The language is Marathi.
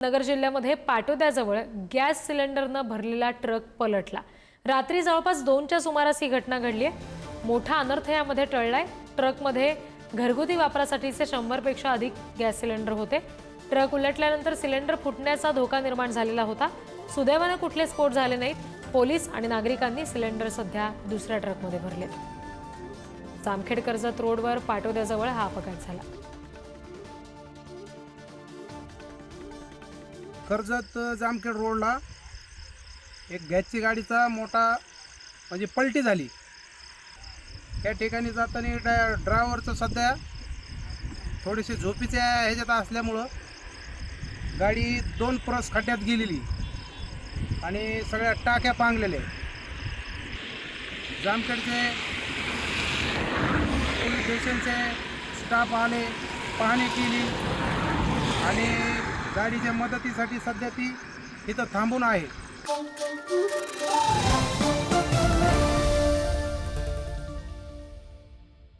नगर जिल्ह्यामध्ये पाटोद्याजवळ गॅस सिलेंडरनं भरलेला ट्रक पलटला। रात्री जवळपास 2च्या सुमारास ही घटना घडली आहे। मोठा अनर्थ यामध्ये टळलाय। ट्रकमध्ये घरगुती वापरासाठीचे 100 पेक्षा अधिक गॅस सिलेंडर होते। ट्रक उलटल्यानंतर सिलेंडर फुटण्याचा धोका निर्माण झालेला होता। सुदैवाने कुठले स्फोट झाले नाहीत। पोलीस आणि नागरिकांनी सिलेंडर सध्या दुसऱ्या ट्रकमध्ये भरले। जामखेड कर्जत रोडवर पाटोद्याजवळ हा अपघात झाला। कर्जत जामखेड रोडला एक गॅसची गाडीचा मोठा म्हणजे पलटी झाली। त्या ठिकाणी जाताना ड्रायव्हरचं सध्या थोडीशी झोपीच्या ह्याच्यात असल्यामुळं गाडी 2 परस खड्ड्यात गेलेली आणि सगळ्या टाक्या पांगलेल्या। जामखेडचे पोलीस स्टेशनचे स्टाफ आले, पाहणी केली आणि गाडीच्या मदतीसाठी सध्या ती इथं थांबून आहे।